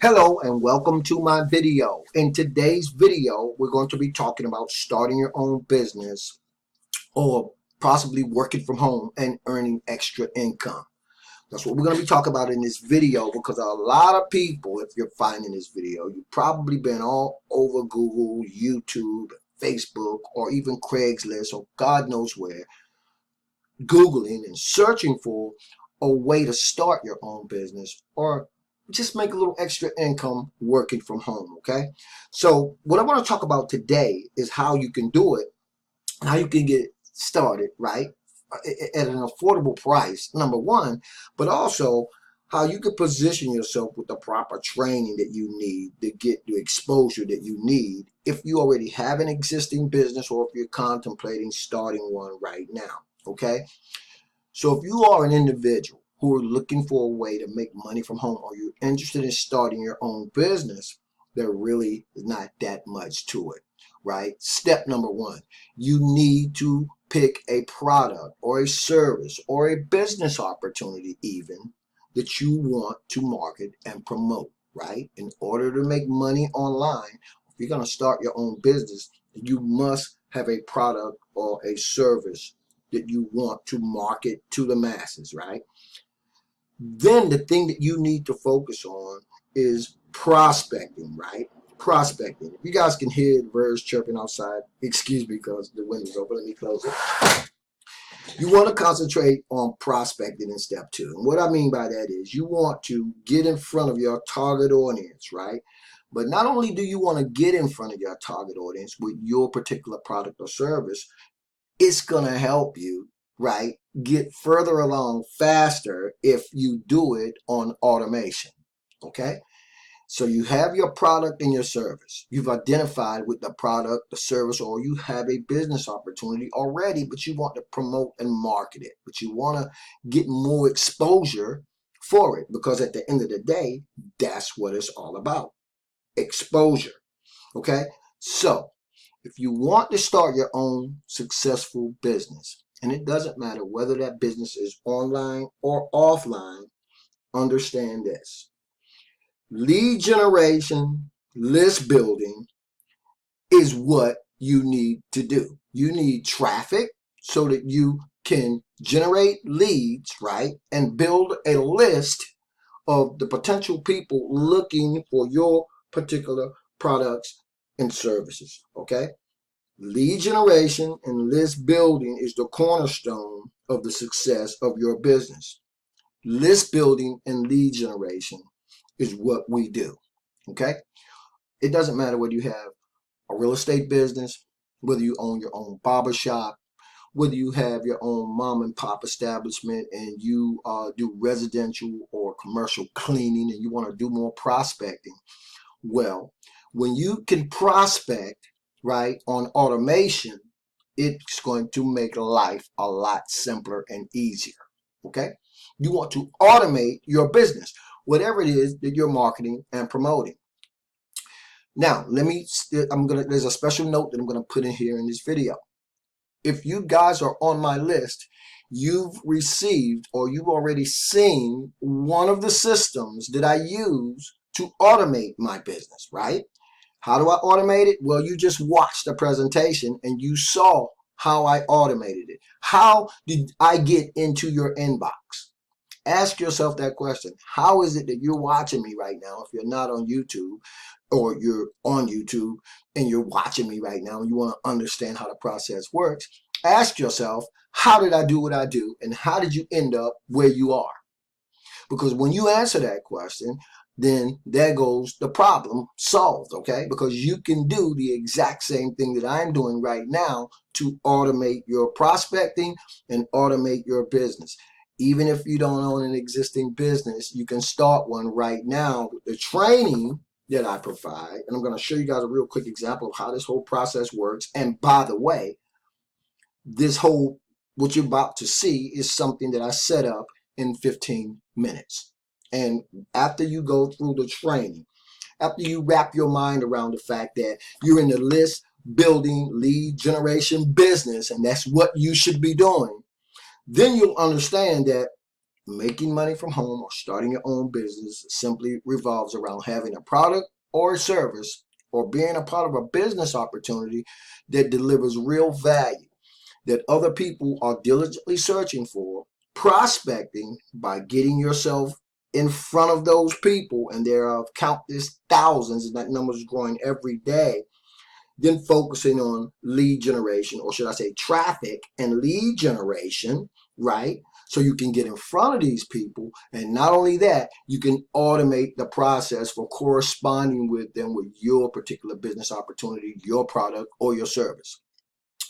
Hello and welcome to my video. In today's video, we're going to be talking about starting your own business or possibly working from home and earning extra income. That's what we're going to be talking about in this video, because a lot of people, if you're finding this video, you've probably been all over Google, YouTube, Facebook, or even Craigslist, or God knows where, Googling and searching for a way to start your own business or just make a little extra income working from home. Okay, so what I want to talk about today is how you can do it, how you can get started right at an affordable price, number one, but also how you can position yourself with the proper training that you need to get the exposure that you need if you already have an existing business or if you're contemplating starting one right now. Okay, so if you are an individual who are looking for a way to make money from home, or you're interested in starting your own business, there really is not that much to it, right? Step number one, you need to pick a product or a service or a business opportunity even that you want to market and promote, right? In order to make money online, if you're going to start your own business, you must have a product or a service that you want to market to the masses, right? Then the thing that you need to focus on is prospecting, right? Prospecting. If you guys can hear the birds chirping outside, excuse me because the window's open, let me close it. You want to concentrate on prospecting in step two. And what I mean by that is you want to get in front of your target audience, right? But not only do you want to get in front of your target audience with your particular product or service, it's going to help you, right, get further along faster if you do it on automation. Okay, so you have your product and your service. You've identified with the product, the service, or you have a business opportunity already, but you want to promote and market it, but you want to get more exposure for it, because at the end of the day, that's what it's all about: exposure. Okay, so if you want to start your own successful business, and it doesn't matter whether that business is online or offline, understand this: lead generation, list building is what you need to do. You need traffic so that you can generate leads, right? And build a list of the potential people looking for your particular products and services. Okay, lead generation and list building is the cornerstone of the success of your business. List building and lead generation is what we do. Okay, it doesn't matter whether you have a real estate business, whether you own your own barber shop, whether you have your own mom and pop establishment and you do residential or commercial cleaning and you want to do more prospecting. Well, when you can prospect, right, on automation, it's going to make life a lot simpler and easier. Okay, you want to automate your business, whatever it is that you're marketing and promoting. Now, there's a special note that I'm gonna put in here in this video. If you guys are on my list, you've received or you've already seen one of the systems that I use to automate my business, right? How do I automate it? Well, you just watched the presentation and you saw how I automated it. How did I get into your inbox? Ask yourself that question. How is it that you're watching me right now if you're not on YouTube, or you're on YouTube and you're watching me right now and you want to understand how the process works? Ask yourself, how did I do what I do and how did you end up where you are? Because when you answer that question, then there goes the problem solved, okay? Because you can do the exact same thing that I'm doing right now to automate your prospecting and automate your business. Even if you don't own an existing business, you can start one right now with the training that I provide. And I'm going to show you guys a real quick example of how this whole process works. And by the way, what you're about to see is something that I set up in 15 minutes. And after you go through the training, after you wrap your mind around the fact that you're in the list building lead generation business and that's what you should be doing, then you'll understand that Making money from home or starting your own business simply revolves around having a product or a service or being a part of a business opportunity that delivers real value that other people are diligently searching for, prospecting by getting yourself in front of those people, and there are countless thousands, and that number is growing every day. Then focusing on lead generation, or should I say traffic and lead generation, right? So you can get in front of these people, and not only that, you can automate the process for corresponding with them with your particular business opportunity, your product, or your service.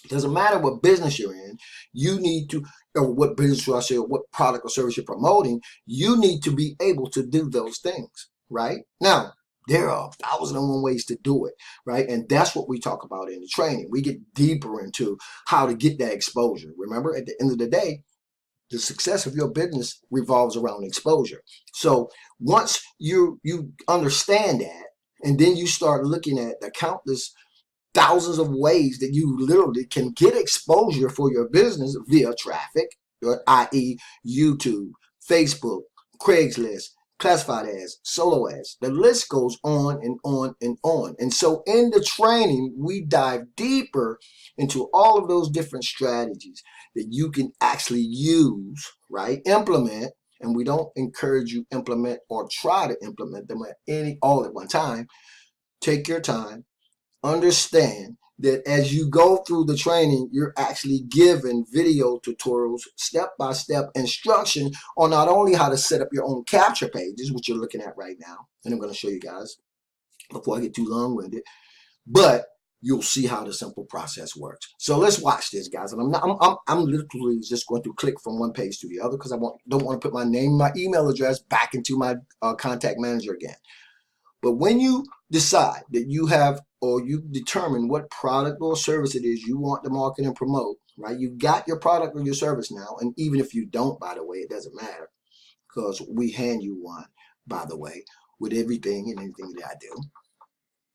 It doesn't matter what business you're in, you need to, or what business should I say, or what product or service you're promoting, you need to be able to do those things, right? Now, there are 1,001 ways to do it, right? And that's what we talk about in the training. We get deeper into how to get that exposure. Remember, at the end of the day, the success of your business revolves around exposure. So once you understand that, and then you start looking at the countless thousands of ways that you literally can get exposure for your business via traffic, i.e. YouTube, Facebook, Craigslist, classified ads, solo ads. The list goes on and on and on. And so in the training, we dive deeper into all of those different strategies that you can actually use, right? Implement. And we don't encourage you implement or try to implement them all at one time. Take your time. Understand that as you go through the training, you're actually given video tutorials, step-by-step instruction on not only how to set up your own capture pages, which you're looking at right now, and I'm going to show you guys before I get too long-winded, but you'll see how the simple process works. So let's watch this, guys. And I'm literally just going to click from one page to the other because I don't want to put my name, my email address back into my contact manager again. But when you decide that you have, or you determine what product or service it is you want to market and promote, right? You've got your product or your service now. And even if you don't, by the way, it doesn't matter because we hand you one, by the way, with everything and anything that I do.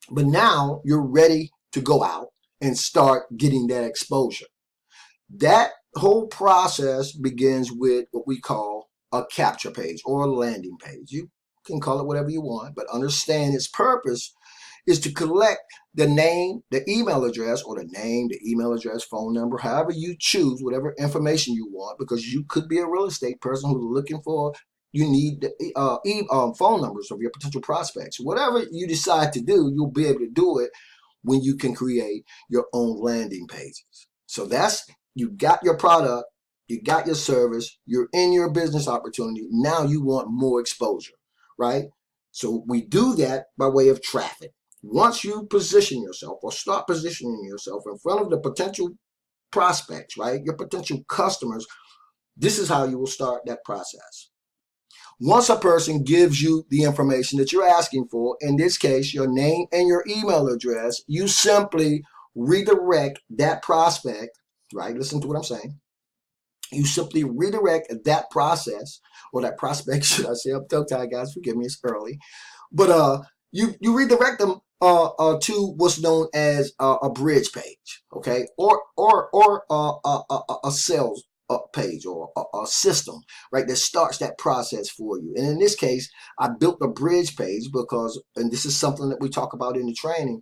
But now you're ready to go out and start getting that exposure. That whole process begins with what we call a capture page or a landing page. You can call it whatever you want, but understand its purpose is to collect the name, the email address, or the name, the email address, phone number, however you choose, whatever information you want, because you could be a real estate person who's looking for, you need the phone numbers of your potential prospects. Whatever you decide to do, you'll be able to do it when you can create your own landing pages. So that's, you got your product, you got your service, you're in your business opportunity. Now you want more exposure, right? So we do that by way of traffic. Once you position yourself or start positioning yourself in front of the potential prospects, right? Your potential customers, this is how you will start that process. Once a person gives you the information that you're asking for, in this case, your name and your email address, you simply redirect that prospect, right? Listen to what I'm saying. You simply redirect that process, or that prospect, should I say. I'm tongue-tied, guys. Forgive me, it's early. But you redirect them to what's known as a bridge page, okay, or a sales page or a system, right, that starts that process for you. And in this case, I built a bridge page because, and this is something that we talk about in the training,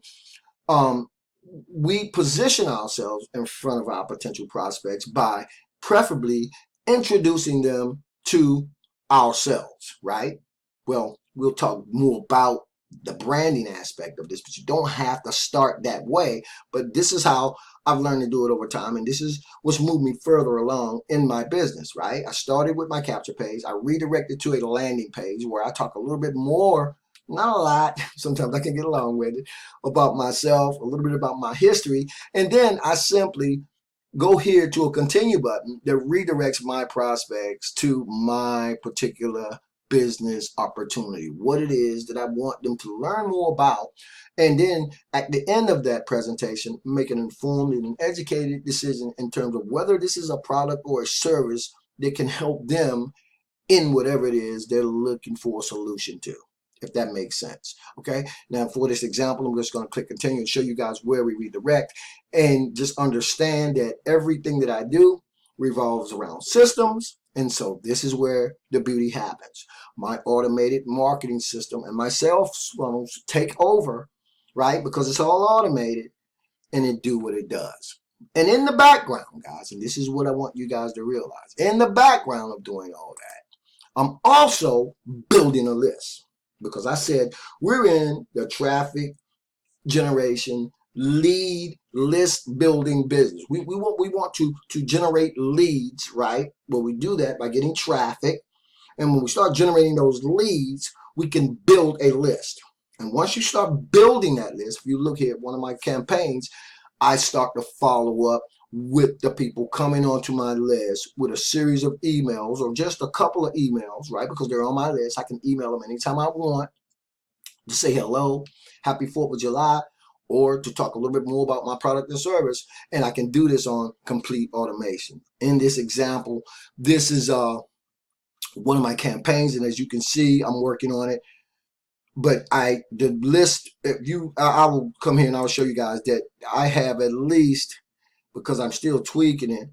we position ourselves in front of our potential prospects by preferably introducing them to ourselves, right? Well, we'll talk more about the branding aspect of this, but you don't have to start that way. But this is how I've learned to do it over time, and this is what's moved me further along in my business, right? I started with my capture page. I redirected to a landing page where I talk a little bit more, not a lot, sometimes I can get along with it, about myself, a little bit about my history, and then I simply go here to a continue button that redirects my prospects to my particular business opportunity, what it is that I want them to learn more about. And then at the end of that presentation, make an informed and educated decision in terms of whether this is a product or a service that can help them in whatever it is they're looking for a solution to, if that makes sense. Okay, now for this example, I'm just going to click continue and show you guys where we redirect, and just understand that everything that I do revolves around systems And so this is where the beauty happens. My automated marketing system and my sales funnels take over, right? Because it's all automated and it do what it does. And in the background, guys, and this is what I want you guys to realize, in the background of doing all that, I'm also building a list because I said we're in the traffic generation lead list building business. We want to generate leads, right? Well, we do that by getting traffic. And when we start generating those leads, we can build a list. And once you start building that list, if you look here at one of my campaigns, I start to follow up with the people coming onto my list with a series of emails or just a couple of emails, right? Because they're on my list. I can email them anytime I want to say hello, happy 4th of July, or to talk a little bit more about my product and service. And I can do this on complete automation. In this example, this is one of my campaigns, and as you can see, I'm working on it. But the list, I will come here and I'll show you guys that I have at least, because I'm still tweaking it,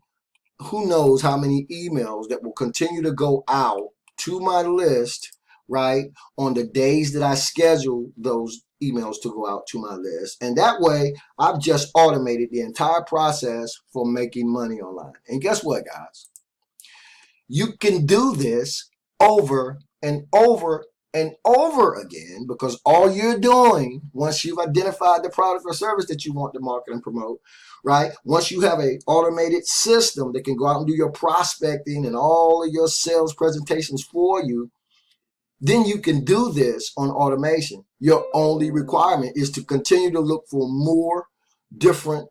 who knows how many emails that will continue to go out to my list, right, on the days that I schedule those emails to go out to my list. And that way, I've just automated the entire process for making money online. And guess what, guys? You can do this over and over and over again, because all you're doing, once you've identified the product or service that you want to market and promote, right? Once you have an automated system that can go out and do your prospecting and all of your sales presentations for you, then you can do this on automation. Your only requirement is to continue to look for more different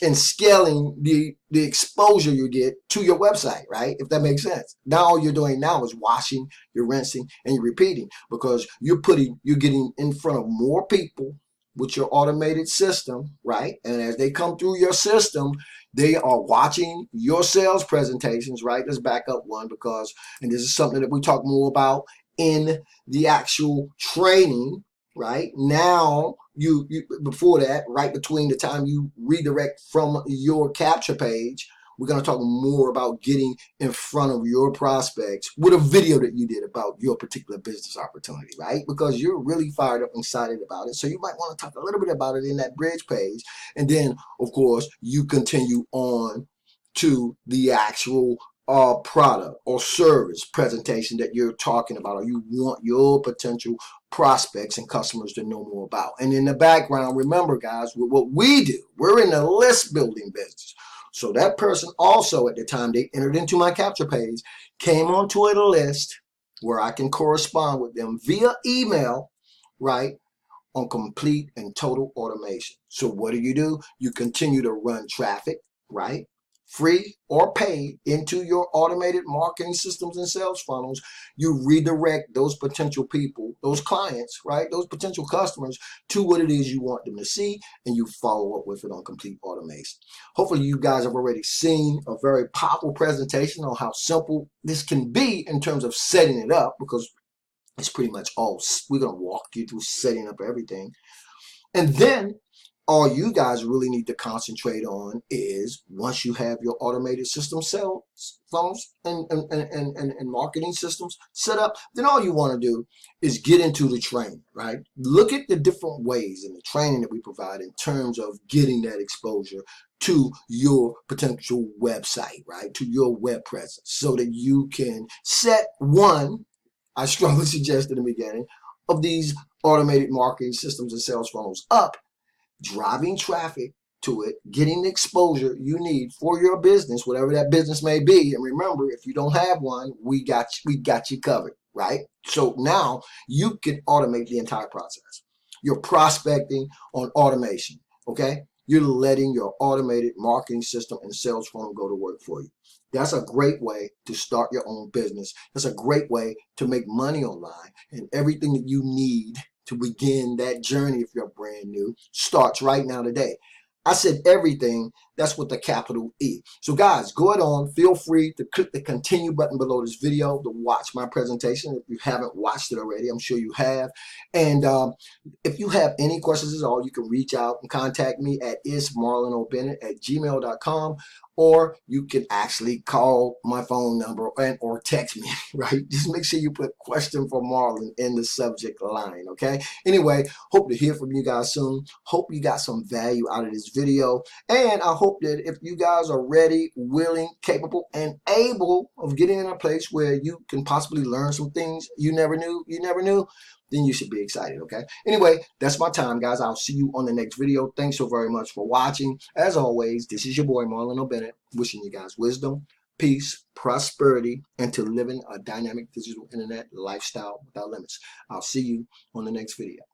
and scaling the exposure you get to your website, right? If that makes sense. Now all you're doing now is washing, you're rinsing, and you're repeating, because you're getting in front of more people with your automated system, right? And as they come through your system, they are watching your sales presentations, right? Let's back up one, because, and this is something that we talk more about in the actual training, right? Now, you before that, right between the time you redirect from your capture page, we're going to talk more about getting in front of your prospects with a video that you did about your particular business opportunity, right? Because you're really fired up and excited about it. So you might want to talk a little bit about it in that bridge page. And then, of course, you continue on to the actual product or service presentation that you're talking about, or you want your potential prospects and customers to know more about. And in the background, remember, guys, what we do, we're in the list building business. So that person also, at the time they entered into my capture page, came onto a list where I can correspond with them via email, right, on complete and total automation. So what do? You continue to run traffic, right, free or paid, into your automated marketing systems and sales funnels. You redirect those potential people, those clients, right, those potential customers, to what it is you want them to see, and you follow up with it on complete automation. Hopefully you guys have already seen a very powerful presentation on how simple this can be in terms of setting it up, because it's pretty much all, we're going to walk you through setting up everything. And then all you guys really need to concentrate on is, once you have your automated system sales funnels and marketing systems set up, then all you want to do is get into the training, right? Look at the different ways in the training that we provide in terms of getting that exposure to your potential website, right? To your web presence, so that you can set one, I strongly suggest in the beginning, of these automated marketing systems and sales funnels up, driving traffic to it, getting the exposure you need for your business, whatever that business may be. And remember, if you don't have one, we got you covered, right? So now you can automate the entire process. You're prospecting on automation, okay? You're letting your automated marketing system and sales funnel go to work for you. That's a great way to start your own business. That's a great way to make money online, and everything that you need to begin that journey, if you're brand new, starts right now today. I said everything That's with the capital E. So guys, go ahead on, feel free to click the continue button below this video to watch my presentation. If you haven't watched it already, I'm sure you have. And if you have any questions at all, you can reach out and contact me at ismarlonobennett@gmail.com, or you can actually call my phone number or text me, right? Just make sure you put question for Marlon in the subject line, okay? Anyway, hope to hear from you guys soon. Hope you got some value out of this video. And I hope that if you guys are ready, willing, capable, and able of getting in a place where you can possibly learn some things you never knew, then you should be excited, okay? Anyway, that's my time, guys. I'll see you on the next video. Thanks so very much for watching. As always, this is your boy, Marlon O'Bennett, wishing you guys wisdom, peace, prosperity, and to living a dynamic digital internet lifestyle without limits. I'll see you on the next video.